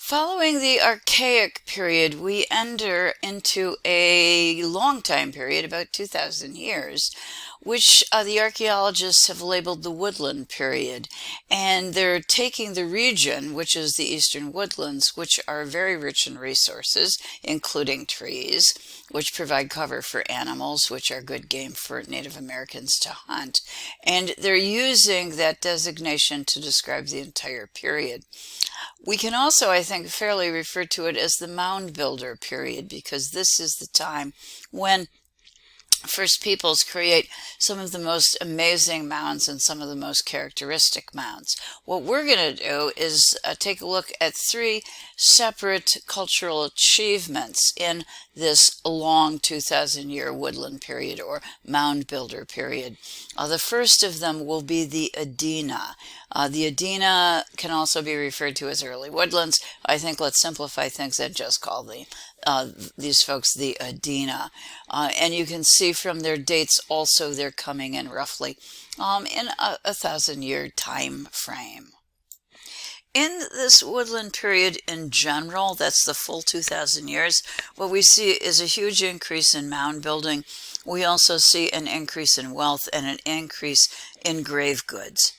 Following the Archaic period, we enter into a long time period, about 2,000 years, which the archaeologists have labeled the woodland period. And they're taking the region, which is the eastern woodlands, which are very rich in resources, including trees, which provide cover for animals, which are good game for Native Americans to hunt. And they're using that designation to describe the entire period. We can also, I think, fairly refer to it as the mound builder period, because this is the time when First Peoples create some of the most amazing mounds and some of the most characteristic mounds. What we're going to do is take a look at three separate cultural achievements in this long 2,000-year woodland period or mound builder period. The first of them will be the Adena. The Adena can also be referred to as early woodlands. I think let's simplify things and just call these folks the Adena. And you can see from their dates also they're coming in roughly in a 1,000-year time frame. In this woodland period in general, that's the full 2,000 years, what we see is a huge increase in mound building. We also see an increase in wealth and an increase in grave goods.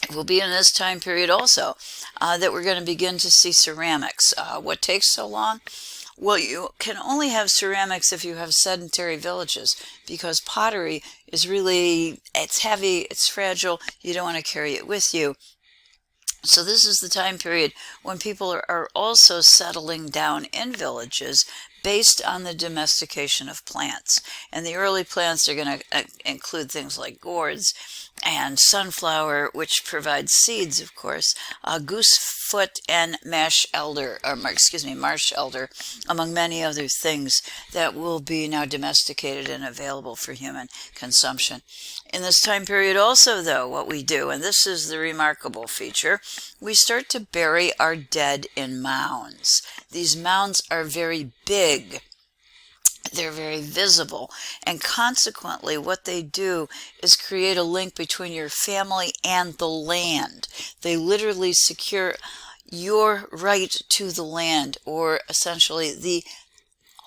It will be in this time period also that we're going to begin to see ceramics. What takes so long? Well, you can only have ceramics if you have sedentary villages, because pottery is really, it's heavy, it's fragile, you don't want to carry it with you. So this is the time period when people are also settling down in villages based on the domestication of plants. And the early plants are going to include things like gourds and sunflower, which provides seeds, of course, goosefoot and marsh elder, among many other things that will be now domesticated and available for human consumption. In this time period also, though, what we do, and this is the remarkable feature, we start to bury our dead in mounds. These mounds are very big. They're very visible, and consequently what they do is create a link between your family and the land. They literally secure your right to the land, or essentially the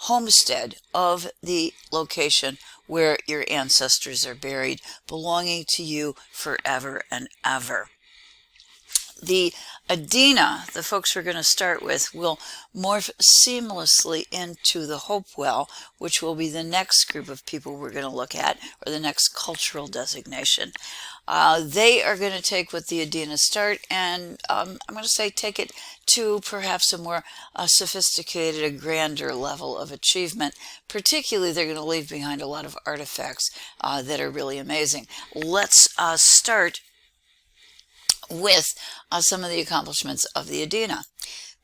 homestead of the location where your ancestors are buried, belonging to you forever and ever. The Adena, the folks we're going to start with, will morph seamlessly into the Hopewell, which will be the next group of people we're going to look at, or the next cultural designation. They are going to take what the Adena start, and I'm going to say take it to perhaps a more sophisticated, a grander level of achievement. Particularly, they're going to leave behind a lot of artifacts that are really amazing. Let's start with some of the accomplishments of the Adena.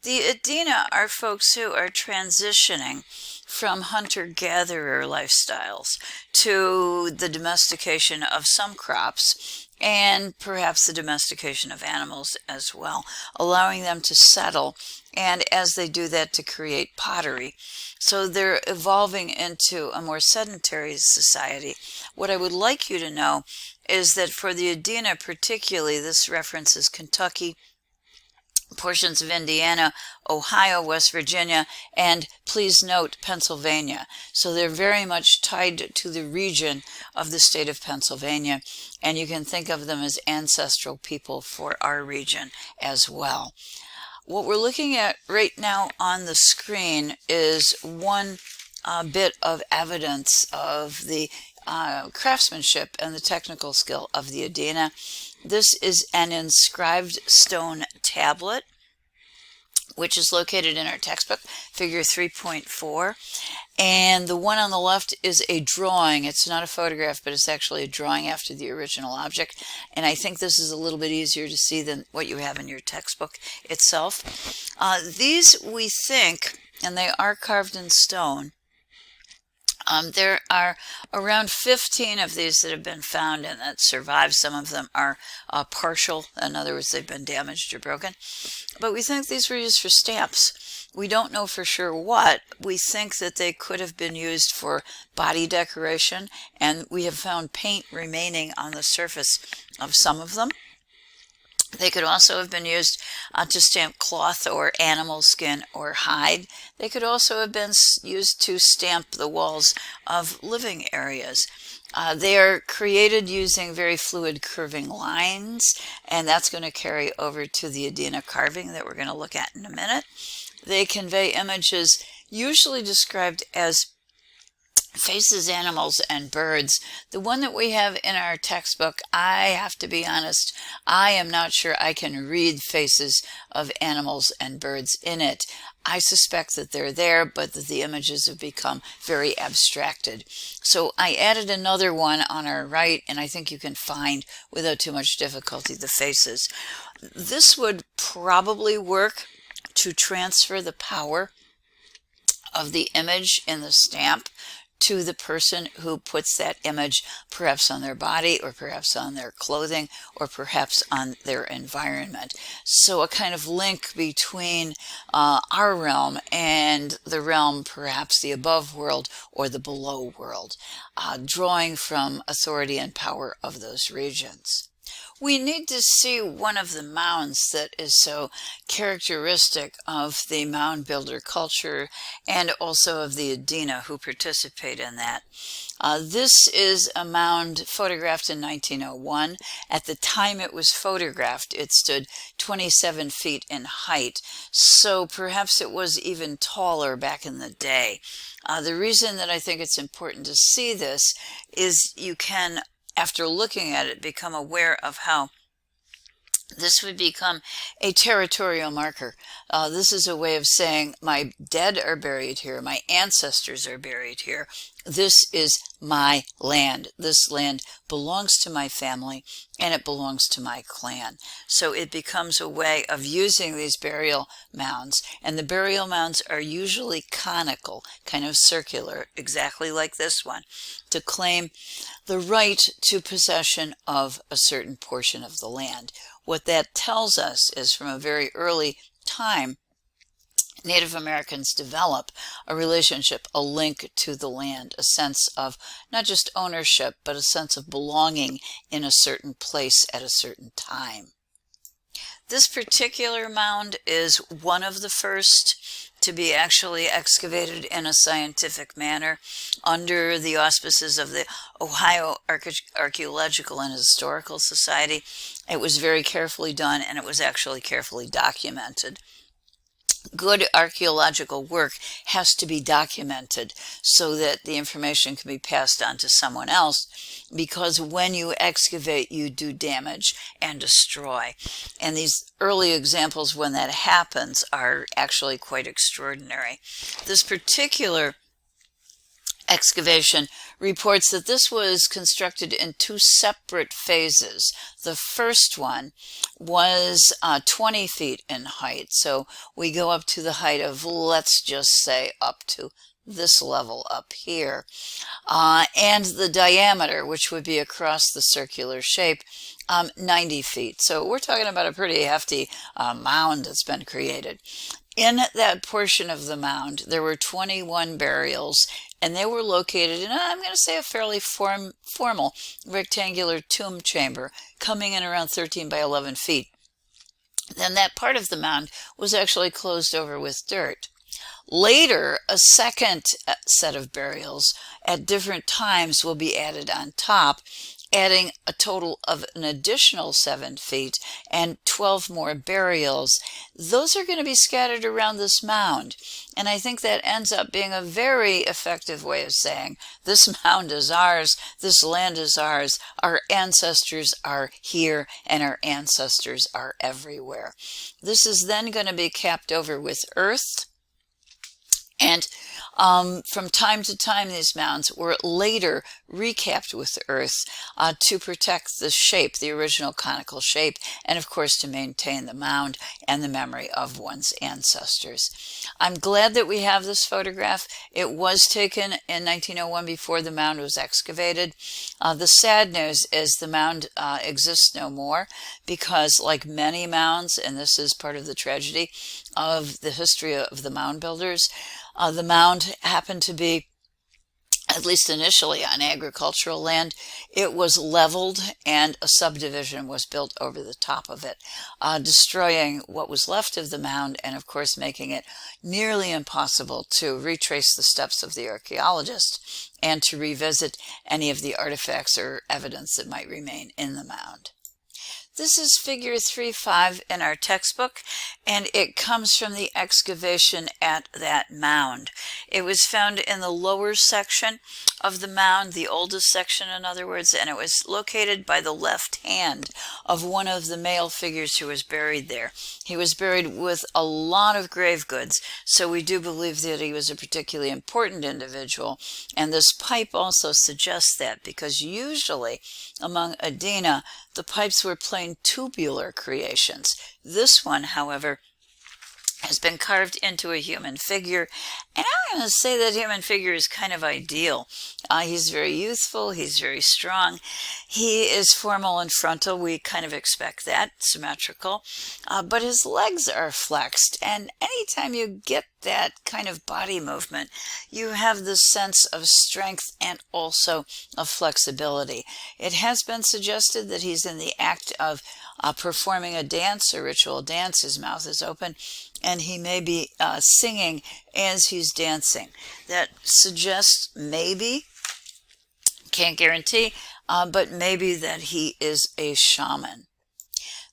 The Adena are folks who are transitioning from hunter-gatherer lifestyles to the domestication of some crops and perhaps the domestication of animals as well, allowing them to settle, and as they do that, to create pottery. So they're evolving into a more sedentary society. What I would like you to know is that for the Adena particularly, this references Kentucky, portions of Indiana, Ohio, West Virginia, and please note Pennsylvania. So they're very much tied to the region of the state of Pennsylvania, and you can think of them as ancestral people for our region as well. What we're looking at right now on the screen is one bit of evidence of the craftsmanship and the technical skill of the Adena. This is an inscribed stone tablet, which is located in our textbook, figure 3.4. And the one on the left is a drawing. It's not a photograph, but it's actually a drawing after the original object. And I think this is a little bit easier to see than what you have in your textbook itself. These, we think, and they are carved in stone, there are around 15 of these that have been found and that survive. Some of them are partial. In other words, they've been damaged or broken. But we think these were used for stamps. We don't know for sure what. We think that they could have been used for body decoration, and we have found paint remaining on the surface of some of them. They could also have been used to stamp cloth or animal skin or hide. They could also have been used to stamp the walls of living areas. They are created using very fluid curving lines, and that's going to carry over to the Adena carving that we're going to look at in a minute. They convey images usually described as faces, animals, and birds. The one that we have in our textbook, I have to be honest, I am not sure I can read faces of animals and birds in it. I suspect that they're there, but that the images have become very abstracted. So I added another one on our right, and I think you can find, without too much difficulty, the faces. This would probably work to transfer the power of the image in the stamp to the person who puts that image perhaps on their body, or perhaps on their clothing, or perhaps on their environment. So a kind of link between our realm and the realm, perhaps the above world or the below world, drawing from authority and power of those regions. We need to see one of the mounds that is so characteristic of the mound builder culture and also of the Adena who participate in that. This is a mound photographed in 1901. At the time it was photographed, it stood 27 feet in height, so perhaps it was even taller back in the day. The reason that I think it's important to see this is you can, after looking at it, become aware of how this would become a territorial marker. This is a way of saying my dead are buried here, my ancestors are buried here. This is my land. This land belongs to my family, and it belongs to my clan. So it becomes a way of using these burial mounds, and the burial mounds are usually conical, kind of circular, exactly like this one, to claim the right to possession of a certain portion of the land. What that tells us is, from a very early time, Native Americans develop a relationship, a link to the land, a sense of not just ownership, but a sense of belonging in a certain place at a certain time. This particular mound is one of the first to be actually excavated in a scientific manner under the auspices of the Ohio Archaeological and Historical Society. It was very carefully done, and it was actually carefully documented. Good archaeological work has to be documented so that the information can be passed on to someone else, because when you excavate, you do damage and destroy. And these early examples when that happens are actually quite extraordinary. This particular excavation reports that this was constructed in two separate phases. The first one was 20 feet in height. So we go up to the height of, let's just say, up to this level up here. And the diameter, which would be across the circular shape, 90 feet. So we're talking about a pretty hefty mound that's been created. In that portion of the mound, there were 21 burials, and they were located in, I'm going to say, a fairly formal rectangular tomb chamber, coming in around 13 by 11 feet. Then that part of the mound was actually closed over with dirt. Later, a second set of burials at different times will be added on top, adding a total of an additional 7 feet and 12 more burials. Those are going to be scattered around this mound, and I think that ends up being a very effective way of saying this mound is ours, this land is ours, our ancestors are here, and our ancestors are everywhere. This is then going to be capped over with earth, and from time to time, these mounds were later recapped with earth to protect the shape, the original conical shape, and of course to maintain the mound and the memory of one's ancestors. I'm glad that we have this photograph. It was taken in 1901 before the mound was excavated. The sad news is the mound exists no more, because like many mounds, and this is part of the tragedy of the history of the mound builders, the mound happened to be at least initially on agricultural land, it was leveled and a subdivision was built over the top of it, destroying what was left of the mound and, of course, making it nearly impossible to retrace the steps of the archaeologist and to revisit any of the artifacts or evidence that might remain in the mound. This is figure 3.5 in our textbook, and it comes from the excavation at that mound. It was found in the lower section of the mound, the oldest section in other words, and it was located by the left hand of one of the male figures who was buried there. He was buried with a lot of grave goods, so we do believe that he was a particularly important individual, and this pipe also suggests that, because usually among Adena, the pipes were plain tubular creations. This one, however, has been carved into a human figure, and I'm going to say that human figure is kind of ideal. He's very youthful, he's very strong, he is formal and frontal, we kind of expect that, symmetrical, but his legs are flexed, and anytime you get that kind of body movement, you have this sense of strength and also of flexibility. It has been suggested that he's in the act of performing a dance, a ritual dance. His mouth is open, and he may be singing as he's dancing. That suggests maybe, can't guarantee, but maybe that he is a shaman.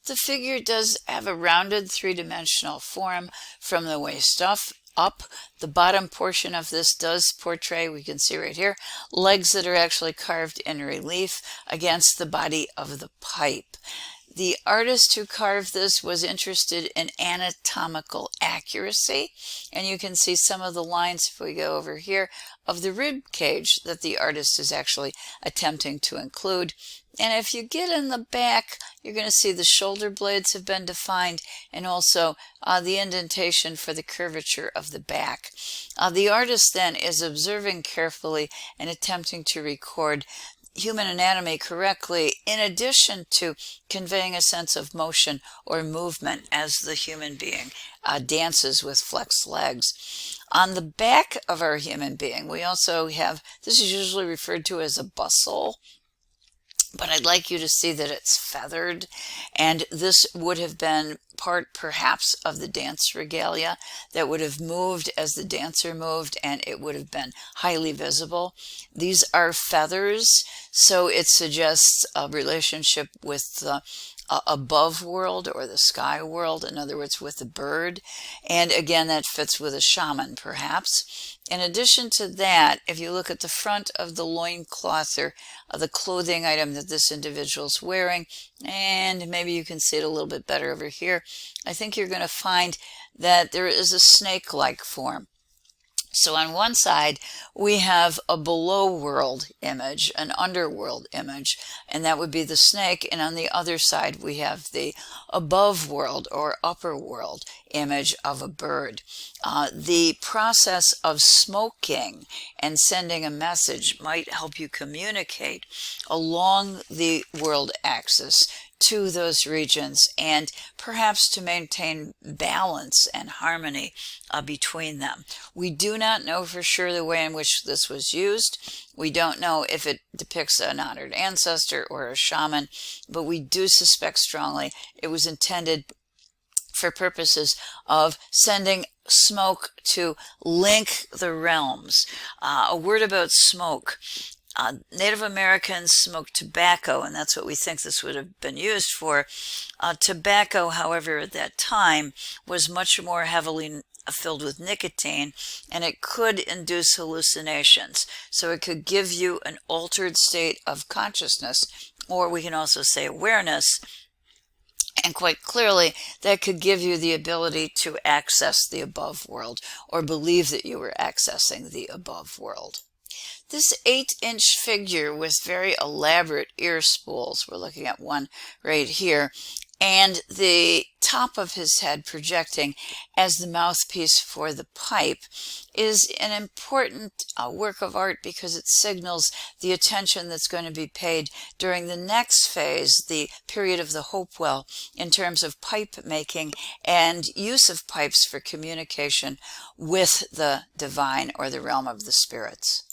The figure does have a rounded three-dimensional form from the waist up. The bottom portion of this does portray, we can see right here, legs that are actually carved in relief against the body of the pipe. The artist who carved this was interested in anatomical accuracy, and you can see some of the lines, if we go over here, of the rib cage that the artist is actually attempting to include. And if you get in the back, you're going to see the shoulder blades have been defined, and also the indentation for the curvature of the back. The artist then is observing carefully and attempting to record human anatomy correctly, in addition to conveying a sense of motion or movement as the human being dances with flexed legs. On the back of our human being, we also have, this is usually referred to as a bustle, but I'd like you to see that it's feathered, and this would have been part perhaps of the dance regalia that would have moved as the dancer moved, and it would have been highly visible. These are feathers, so it suggests a relationship with the above world or the sky world, in other words with the bird, and again that fits with a shaman perhaps. In addition to that, if you look at the front of the loincloth or the clothing item that this individual is wearing, and maybe you can see it a little bit better over here, I think you're going to find that there is a snake-like form. So on one side, we have a below world image, an underworld image, and that would be the snake. And on the other side, we have the above world or upper world image of a bird. The process of smoking and sending a message might help you communicate along the world axis to those regions, and perhaps to maintain balance and harmony between them. We do not know for sure the way in which this was used. We don't know if it depicts an honored ancestor or a shaman, but we do suspect strongly it was intended for purposes of sending smoke to link the realms. A word about smoke. Native Americans smoked tobacco, and that's what we think this would have been used for. Tobacco, however, at that time was much more heavily filled with nicotine, and it could induce hallucinations. So it could give you an altered state of consciousness, or we can also say awareness, and quite clearly that could give you the ability to access the above world, or believe that you were accessing the above world. This 8-inch figure with very elaborate ear spools, we're looking at one right here, and the top of his head projecting as the mouthpiece for the pipe, is an important work of art because it signals the attention that's going to be paid during the next phase, the period of the Hopewell, in terms of pipe making and use of pipes for communication with the divine or the realm of the spirits.